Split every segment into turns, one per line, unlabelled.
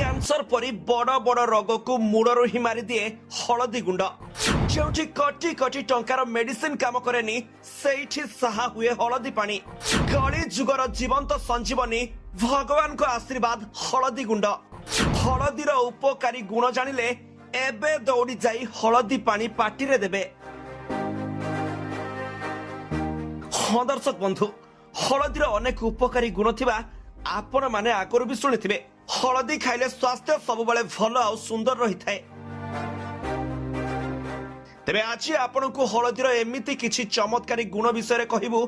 Cancer ପରି ବଡ଼ ବଡ଼ ରୋଗକୁ ମୂଳରୁ ହିଁ ମାରିଦିଏ ହଳଦୀ ଗୁଣ୍ଡ। ଯେଉଁଠି କୋଟି କୋଟି ଟଙ୍କାର ମେଡିସିନ କାମ କରେନି ସେଇଠି ସାହା ହୁଏ ହଳଦୀ ପାଣି। କଳି ଯୁଗର ଜୀବନ୍ତ ସଞ୍ଜୀବନୀ ଭଗବାନଙ୍କ ଆଶୀର୍ବାଦ ହଳଦୀ ଗୁଣ୍ଡ। ହଳଦୀର ଉପକାରୀ ଗୁଣ ଜାଣିଲେ ଏବେ ଦୌଡ଼ି ଯାଇ ହଳଦୀ ପାଣି ପାଟିରେ ଦେବେ। ହଁ ଦର୍ଶକ ବନ୍ଧୁ, ହଳଦୀର ଅନେକ ଉପକାରୀ ଗୁଣ ଥିବା ଆପଣ ମାନେ ଆଗରୁ ବି ଶୁଣିଥିବେ। ହଳଦୀ ଖାଇଲେ ସ୍ୱାସ୍ଥ୍ୟ ସବୁବେଳେ ଭଲ ଆଉ ସୁନ୍ଦର ରହିଥାଏ। ତେବେ ଆଜି ଆପଣଙ୍କୁ ହଳଦୀର ଏମିତି କିଛି ଚମତ୍କାରୀ ଗୁଣ ବିଷୟରେ କହିବୁ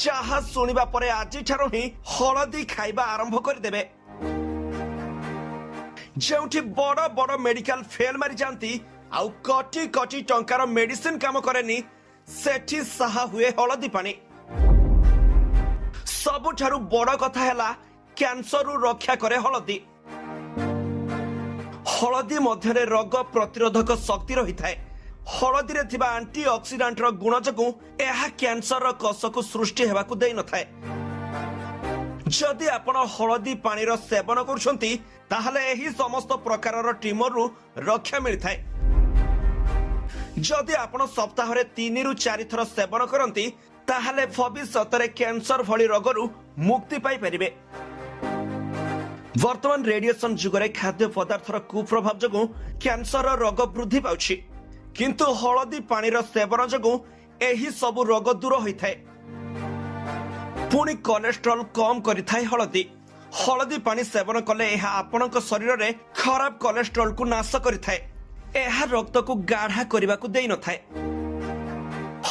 ଯାହା ଶୁଣିବା ପରେ ଆଜିଠାରୁ ହିଁ ହଳଦୀ ଖାଇବା ଆରମ୍ଭ କରିଦେବେ। ଯେଉଁଠି ବଡ଼ ବଡ଼ ମେଡିକାଲ ଫେଲ ମାରିଯାଆନ୍ତି ଆଉ କୋଟି କୋଟି ଟଙ୍କାର ମେଡିସିନ କାମ କରେନି ସେଠି ସାହା ହୁଏ ହଳଦୀ ପାଣି। ସବୁଠାରୁ ବଡ଼ କଥା ହେଲା କ୍ୟାନ୍ସରରୁ ରକ୍ଷା କରେ ହଳଦୀ। ହଳଦୀ ମଧ୍ୟରେ ରୋଗ ପ୍ରତିରୋଧକ ଶକ୍ତି ରହିଥାଏ। ହଳଦୀରେ ଥିବା ଆଣ୍ଟି ଅକ୍ସିଡାଣ୍ଟର ଗୁଣ ଯୋଗୁଁ ଏହା କ୍ୟାନ୍ସରର କୋଷକୁ ସୃଷ୍ଟି ହେବାକୁ ଦେଇନଥାଏ। ଯଦି ଆପଣ ହଳଦୀ ପାଣିର ସେବନ କରୁଛନ୍ତି ତାହେଲେ ଏହି ସମସ୍ତ ପ୍ରକାରର ଟ୍ୟୁମରରୁ ରକ୍ଷା ମିଳିଥାଏ। ଯଦି ଆପଣ ସପ୍ତାହରେ 3 ରୁ 4 ଥର ସେବନ କରନ୍ତି ତାହେଲେ ଭବିଷ୍ୟତରେ କ୍ୟାନ୍ସର ଭଳି ରୋଗରୁ ମୁକ୍ତି ପାଇପାରିବେ। ବର୍ତ୍ତମାନ ରେଡିଏସନ ଯୁଗରେ ଖାଦ୍ୟ ପଦାର୍ଥର କୁପ୍ରଭାବ ଯୋଗୁଁ କ୍ୟାନ୍ସର ରୋଗ ବୃଦ୍ଧି ପାଉଛି, କିନ୍ତୁ ହଳଦୀ ପାଣିର ସେବନ ଯୋଗୁଁ ଏହି ସବୁ ରୋଗ ଦୂର ହୋଇଥାଏ। ପୁଣି କୋଲେଷ୍ଟ୍ରଲ କମ୍ କରିଥାଏ ହଳଦୀ। ହଳଦୀ ପାଣି ସେବନ କଲେ ଏହା ଆପଣଙ୍କ ଶରୀରରେ ଖରାପ କୋଲେଷ୍ଟ୍ରଲକୁ ନାଶ କରିଥାଏ। ଏହା ରକ୍ତକୁ ଗାଢା କରିବାକୁ ଦେଇନଥାଏ।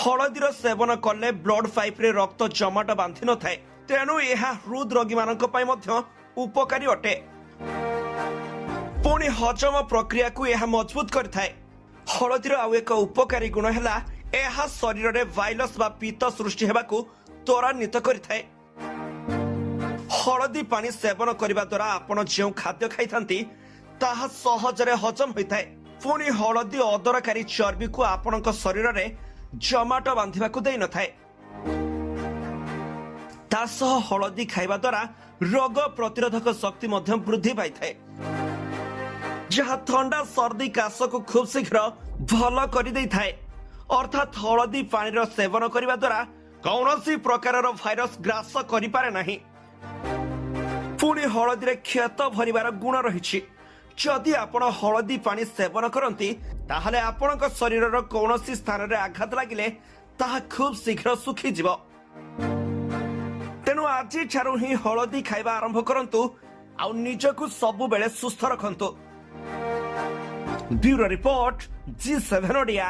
ହଳଦୀର ସେବନ କଲେ ବ୍ଲଡ ପାଇପ୍ରେ ରକ୍ତ ଜମାଟ ବାନ୍ଧି ନଥାଏ, ତେଣୁ ଏହା ହୃଦ ରୋଗୀମାନଙ୍କ ପାଇଁ ମଧ୍ୟ ଉପକାରୀ ଅଟେ। ପୁଣି ହଜମ ପ୍ରକ୍ରିୟାକୁ ଏହା ମଜବୁତ କରିଥାଏ। ହଳଦୀର ଆଉ ଏକ ଉପକାରୀ ଗୁଣ ହେଲା ଏହା ଶରୀରରେ ଭାଇରସ ବା ପିତ୍ତ ସୃଷ୍ଟି ହେବାକୁ ତ୍ୱରାନ୍ୱିତ କରିଥାଏ। ହଳଦୀ ପାଣି ସେବନ କରିବା ଦ୍ୱାରା ଆପଣ ଯେଉଁ ଖାଦ୍ୟ ଖାଇଥାନ୍ତି ତାହା ସହଜରେ ହଜମ ହୋଇଥାଏ। ପୁଣି ହଳଦୀ ଅଦରକାରୀ ଚର୍ବିକୁ ଆପଣଙ୍କ ଶରୀରରେ ଜମାଟ ବାନ୍ଧିବାକୁ ଦେଇନଥାଏ। ତା ସହ ହଳଦୀ ଖାଇବା ଦ୍ୱାରା ରୋଗ ପ୍ରତିରୋଧକ ଶକ୍ତି ମଧ୍ୟ ବୃଦ୍ଧି ପାଇଥାଏ, ଯାହା ଥଣ୍ଡା ସର୍ଦ୍ଦି କାଶକୁ ଖୁବ୍ ଶୀଘ୍ର ଭଲ କରିଦେଇଥାଏ। ଅର୍ଥାତ୍ ହଳଦୀ ପାଣିର ସେବନ କରିବା ଦ୍ୱାରା କୌଣସି ପ୍ରକାରର ଭାଇରସ ଗ୍ରାସ କରିପାରେ ନାହିଁ। ପୁଣି ହଳଦୀରେ କ୍ଷତ ଭରିବାର ଗୁଣ ରହିଛି। ଯଦି ଆପଣ ହଳଦୀ ପାଣି ସେବନ କରନ୍ତି ତାହେଲେ ଆପଣଙ୍କ ଶରୀରର କୌଣସି ସ୍ଥାନରେ ଆଘାତ ଲାଗିଲେ ତାହା ଖୁବ୍ ଶୀଘ୍ର ଶୁଖିଯିବ। ତେଣୁ ଆଜିଠାରୁ ହିଁ ହଳଦୀ ଖାଇବା ଆରମ୍ଭ କରନ୍ତୁ ଆଉ ନିଜକୁ ସବୁବେଳେ ସୁସ୍ଥ ରଖନ୍ତୁ। Bureau report G7 Odia.